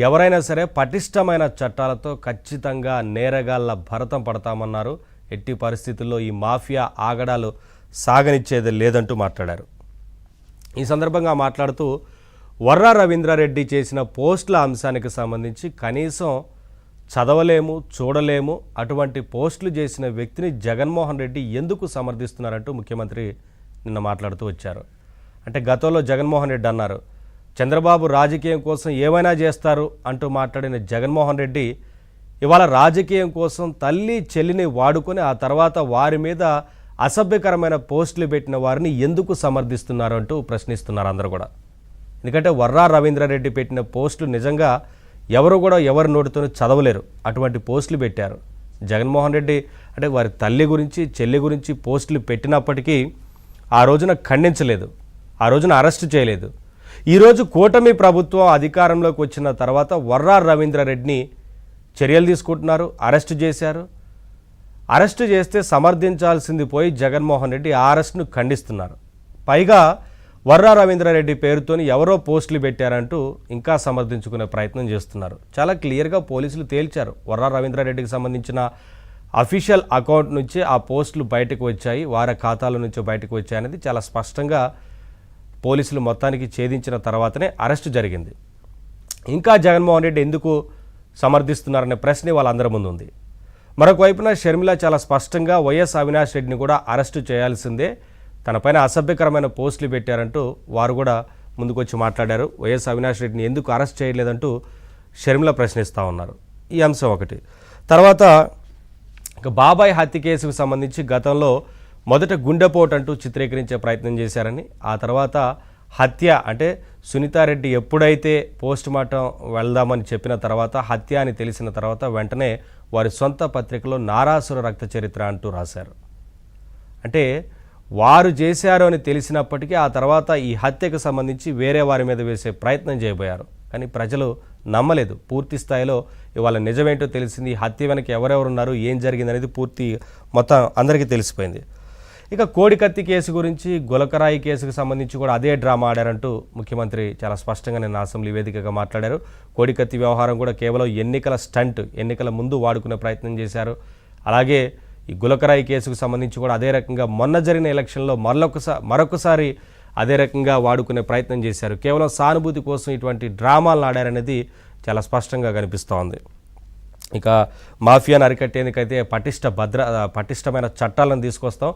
ఎవరైనా సరే పటిష్టమైన చట్టాలతో ఖచ్చితంగా నేరగాళ్ల భరతం పడతామన్నారు. ఎట్టి పరిస్థితుల్లో ఈ మాఫియా ఆగడాలు సాగనిచ్చేది లేదంటూ మాట్లాడారు. ఈ సందర్భంగా మాట్లాడుతూ వర్రా రవీంద్రారెడ్డి చేసిన పోస్టుల అంశానికి సంబంధించి కనీసం చదవలేము, చూడలేము, అటువంటి పోస్టులు చేసిన వ్యక్తిని జగన్మోహన్ రెడ్డి ఎందుకు సమర్థిస్తున్నారంటూ ముఖ్యమంత్రి నిన్న మాట్లాడుతూ వచ్చారు. అంటే గతంలో జగన్మోహన్ రెడ్డి అన్నారు, చంద్రబాబు రాజకీయం కోసం ఏమైనా చేస్తారు అంటూ మాట్లాడిన జగన్మోహన్ రెడ్డి ఇవాళ రాజకీయం కోసం తల్లి చెల్లిని వాడుకొని ఆ తర్వాత వారి మీద అసభ్యకరమైన పోస్టులు పెట్టిన వారిని ఎందుకు సమర్థిస్తున్నారు అంటూ ప్రశ్నిస్తున్నారు అందరూ కూడా. ఎందుకంటే వర్రా రవీంద్రారెడ్డి పెట్టిన పోస్టులు నిజంగా ఎవరు కూడా ఎవరి నోటితో చదవలేరు, అటువంటి పోస్టులు పెట్టారు. జగన్మోహన్ రెడ్డి అంటే వారి తల్లి గురించి చెల్లి గురించి పోస్టులు పెట్టినప్పటికీ ఆ రోజున ఖండించలేదు, ఆ రోజున అరెస్టు చేయలేదు. ఈరోజు కూటమి ప్రభుత్వం అధికారంలోకి వచ్చిన తర్వాత వర్రా రవీంద్రారెడ్డిని చర్యలు తీసుకుంటున్నారు, అరెస్టు చేశారు. అరెస్టు చేస్తే సమర్థించాల్సింది పోయి జగన్మోహన్ రెడ్డి ఆ అరెస్టును ఖండిస్తున్నారు. పైగా వర్రా రవీంద్రారెడ్డి పేరుతోని ఎవరో పోస్టులు పెట్టారంటూ ఇంకా సమర్థించుకునే ప్రయత్నం చేస్తున్నారు. చాలా క్లియర్గా పోలీసులు తేల్చారు, వర్రా రవీంద్రారెడ్డికి సంబంధించిన అఫీషియల్ అకౌంట్ నుంచి ఆ పోస్టులు బయటకు వచ్చాయి, వారి ఖాతాల నుంచి బయటకు వచ్చాయి అనేది చాలా స్పష్టంగా పోలీసులు మొత్తానికి ఛేదించిన తర్వాతనే అరెస్టు జరిగింది. ఇంకా జగన్మోహన్ రెడ్డి ఎందుకు సమర్థిస్తున్నారనే ప్రశ్న వాళ్ళందరి ముందు ఉంది. మరొక వైపున షర్మిల చాలా స్పష్టంగా వైఎస్ అవినాష్ రెడ్డిని కూడా అరెస్టు చేయాల్సిందే, తనపైన అసభ్యకరమైన పోస్టులు పెట్టారంటూ వారు కూడా ముందుకొచ్చి మాట్లాడారు. వైఎస్ అవినాష్ రెడ్డిని ఎందుకు అరెస్ట్ చేయలేదంటూ షర్మిల ప్రశ్నిస్తూ ఉన్నారు. ఈ అంశం ఒకటి. తర్వాత ఇక బాబాయ్ హత్య కేసుకు సంబంధించి గతంలో మొదట గుండెపోటు అంటూ చిత్రీకరించే ప్రయత్నం చేశారని, ఆ తర్వాత హత్య అంటే సునీతారెడ్డి ఎప్పుడైతే పోస్ట్ మార్టం వెళ్దామని చెప్పిన తర్వాత హత్య అని తెలిసిన తర్వాత వెంటనే వారి సొంత పత్రికలో నారాసుర రక్త చరిత్ర అంటూ రాశారు. అంటే వారు చేశారు అని తెలిసినప్పటికీ ఆ తర్వాత ఈ హత్యకు సంబంధించి వేరే వారి మీద వేసే ప్రయత్నం చేయబోయారు. కానీ ప్రజలు నమ్మలేదు. పూర్తి స్థాయిలో ఇవాళ నిజమేంటో తెలిసింది, ఈ హత్య వెనక ఎవరెవరున్నారు, ఏం జరిగింది అనేది పూర్తి మొత్తం అందరికీ తెలిసిపోయింది. ఇక కోడికత్తి కేసు గురించి, గులకరాయి కేసుకు సంబంధించి కూడా అదే డ్రామా ఆడారంటూ ముఖ్యమంత్రి చాలా స్పష్టంగా నిన్న అసెంబ్లీ వేదికగా మాట్లాడారు. కోడికత్తి వ్యవహారం కూడా కేవలం ఎన్నికల స్టంట్, ఎన్నికల ముందు వాడుకునే ప్రయత్నం చేశారు. అలాగే ఈ గులకరాయి కేసుకు సంబంధించి కూడా అదే రకంగా మొన్న జరిగిన ఎలక్షన్లో మరొకసారి అదే రకంగా వాడుకునే ప్రయత్నం చేశారు. కేవలం సానుభూతి కోసం ఇటువంటి డ్రామాలను ఆడారనేది చాలా స్పష్టంగా కనిపిస్తోంది. ఇక మాఫియాను అరికట్టేందుకైతే పటిష్టమైన చట్టాలను తీసుకొస్తాం,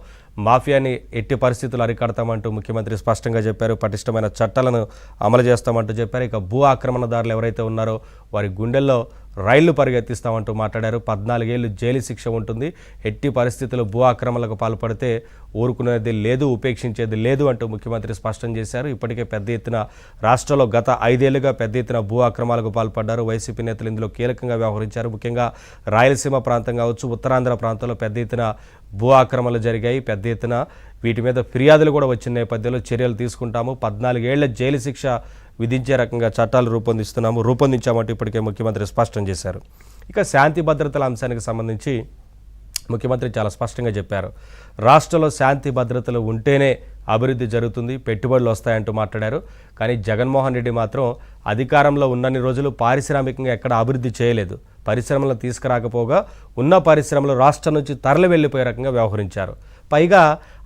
మాఫియాని ఎట్టి పరిస్థితులు అరికడతామంటూ ముఖ్యమంత్రి స్పష్టంగా చెప్పారు. పటిష్టమైన చట్టాలను అమలు చేస్తామంటూ చెప్పారు. ఇక భూ ఆక్రమణదారులు ఎవరైతే ఉన్నారో వారి గుండెల్లో రైళ్లు పరిగెత్తిస్తామంటూ మాట్లాడారు. 14 ఏళ్లు జైలు శిక్ష ఉంటుంది, ఎట్టి పరిస్థితుల్లో భూ ఆక్రమణలకు పాల్పడితే ఊరుకునేది లేదు, ఉపేక్షించేది లేదు అంటూ ముఖ్యమంత్రి స్పష్టం చేశారు. ఇప్పటికే పెద్ద ఎత్తున రాష్ట్రంలో గత 5 ఏళ్లుగా పెద్ద ఎత్తున భూ ఆక్రమణలకు పాల్పడ్డారు. వైసీపీ నేతలు ఇందులో కీలకంగా వ్యవహరించారు. ముఖ్యంగా రాయలసీమ ప్రాంతం కావచ్చు, ఉత్తరాంధ్ర ప్రాంతంలో పెద్ద ఎత్తున భూ ఆక్రమణలు జరిగాయి. పెద్ద ఎత్తున వీటి మీద ఫిర్యాదులు కూడా వచ్చిన నేపథ్యంలో చర్యలు తీసుకుంటాము, 14 ఏళ్ల జైలు శిక్ష విధించే రకంగా చట్టాలు రూపొందించామంటూ ఇప్పటికే ముఖ్యమంత్రి స్పష్టం చేశారు. ఇక శాంతి భద్రతల అంశానికి సంబంధించి ముఖ్యమంత్రి చాలా స్పష్టంగా చెప్పారు. రాష్ట్రంలో శాంతి భద్రతలు ఉంటేనే అభివృద్ధి జరుగుతుంది, పెట్టుబడులు వస్తాయంటూ మాట్లాడారు. కానీ జగన్మోహన్ రెడ్డి మాత్రం అధికారంలో ఉన్నన్ని రోజులు పారిశ్రామికంగా ఎక్కడ అభివృద్ధి చేయలేదు. పరిశ్రమలను తీసుకురాకపోగా ఉన్న పరిశ్రమలు రాష్ట్రం నుంచి తరలి వెళ్ళిపోయే రకంగా వ్యవహరించారు. పైగా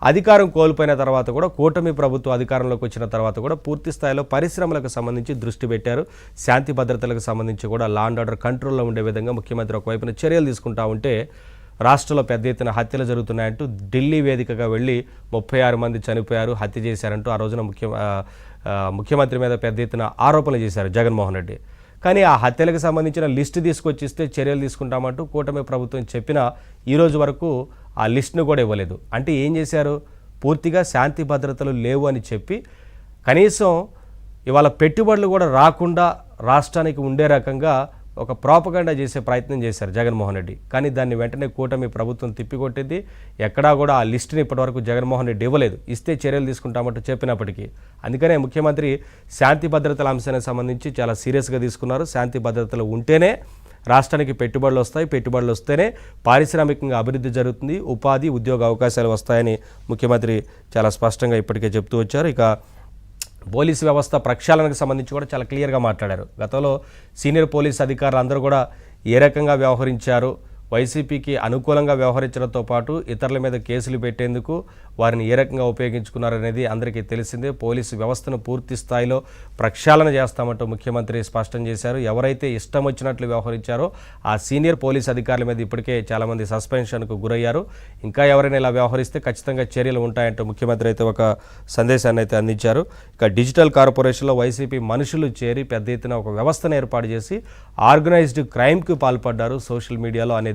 అధికారం కోల్పోయిన తర్వాత కూడా, కూటమి ప్రభుత్వం అధికారంలోకి వచ్చిన తర్వాత కూడా పూర్తి స్థాయిలో పరిశ్రమలకు సంబంధించి దృష్టి పెట్టారు. శాంతి భద్రతలకు సంబంధించి కూడా లా అండ్ ఆర్డర్ కంట్రోల్లో ఉండే విధంగా ముఖ్యమంత్రి ఒకవైపున చర్యలు తీసుకుంటా ఉంటే రాష్ట్రంలో పెద్ద ఎత్తున హత్యలు జరుగుతున్నాయంటూ ఢిల్లీ వేదికగా వెళ్ళి 36 మంది చనిపోయారు, హత్య చేశారంటూ ఆ రోజున ముఖ్యమంత్రి మీద పెద్ద ఎత్తున ఆరోపణలు చేశారు జగన్మోహన్ రెడ్డి. కానీ ఆ హత్యలకు సంబంధించిన లిస్టు తీసుకొచ్చిస్తే చర్యలు తీసుకుంటామంటూ కూటమి ప్రభుత్వం చెప్పినా ఈరోజు వరకు ఆ లిస్టును కూడా ఇవ్వలేదు. అంటే ఏం చేశారు, పూర్తిగా శాంతి భద్రతలు లేవు అని చెప్పి కనీసం ఇవాళ పెట్టుబడులు కూడా రాకుండా రాష్ట్రానికి ఉండే రకంగా ఒక ప్రాపగండా చేసే ప్రయత్నం చేశారు జగన్మోహన్ రెడ్డి. కానీ దాన్ని వెంటనే కూటమి ప్రభుత్వం తిప్పికొట్టింది. ఎక్కడా కూడా ఆ లిస్టుని ఇప్పటివరకు జగన్మోహన్ రెడ్డి ఇవ్వలేదు, ఇస్తే చర్యలు తీసుకుంటామంటూ చెప్పినప్పటికీ. అందుకనే ముఖ్యమంత్రి శాంతి భద్రతల అంశానికి సంబంధించి చాలా సీరియస్గా తీసుకున్నారు. శాంతి భద్రతలు ఉంటేనే రాష్ట్రానికి పెట్టుబడులు వస్తాయి, పెట్టుబడులు వస్తేనే పారిశ్రామికంగా అభివృద్ధి జరుగుతుంది, ఉపాధి ఉద్యోగ అవకాశాలు వస్తాయని ముఖ్యమంత్రి చాలా స్పష్టంగా ఇప్పటికే చెప్తూ వచ్చారు. ఇక పోలీసు వ్యవస్థ ప్రక్షాళనకు సంబంధించి కూడా చాలా క్లియర్గా మాట్లాడారు. గతంలో సీనియర్ పోలీస్ అధికారులు అందరూ కూడా ఏ రకంగా వ్యవహరించారు, వైసీపీకి అనుకూలంగా వ్యవహరించడంతో పాటు ఇతరుల మీద కేసులు పెట్టేందుకు వారిని ఏ రకంగా ఉపయోగించుకున్నారనేది అందరికీ తెలిసిందే. పోలీసు వ్యవస్థను పూర్తి స్థాయిలో ప్రక్షాళన చేస్తామంటూ ముఖ్యమంత్రి స్పష్టం చేశారు. ఎవరైతే ఇష్టం వచ్చినట్లు వ్యవహరించారో ఆ సీనియర్ పోలీస్ అధికారుల మీద ఇప్పటికే చాలామంది సస్పెన్షన్కు గురయ్యారు. ఇంకా ఎవరైనా ఇలా వ్యవహరిస్తే ఖచ్చితంగా చర్యలు ఉంటాయంటూ ముఖ్యమంత్రి అయితే ఒక సందేశాన్ని అయితే అందించారు. ఇక డిజిటల్ కార్పొరేషన్లో వైసీపీ మనుషులు చేరి పెద్ద ఎత్తున ఒక వ్యవస్థను ఏర్పాటు చేసి ఆర్గనైజ్డ్ క్రైమ్కి పాల్పడ్డారు సోషల్ మీడియాలో అనేది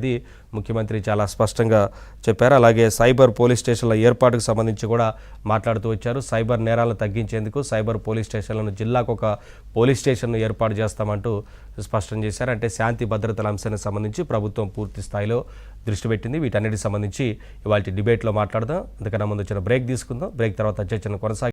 ముఖ్యమంత్రి చాలా స్పష్టంగా చెప్పారు. అలాగే సైబర్ పోలీస్ స్టేషన్ల ఏర్పాటుకు సంబంధించి కూడా మాట్లాడుతూ వచ్చారు. సైబర్ నేరాలను తగ్గించేందుకు సైబర్ పోలీస్ స్టేషన్లను జిల్లాకు ఒక పోలీస్ స్టేషన్ను ఏర్పాటు చేస్తామంటూ స్పష్టం చేశారు. అంటే శాంతి భద్రతల అంశానికి సంబంధించి ప్రభుత్వం పూర్తి స్థాయిలో దృష్టి పెట్టింది. వీటన్నిటికి సంబంధించి ఇవాళ డిబేట్లో మాట్లాడదాం. అందుకన్నా ముందు వచ్చిన బ్రేక్ తీసుకుందాం. బ్రేక్ తర్వాత చర్చను కొనసాగి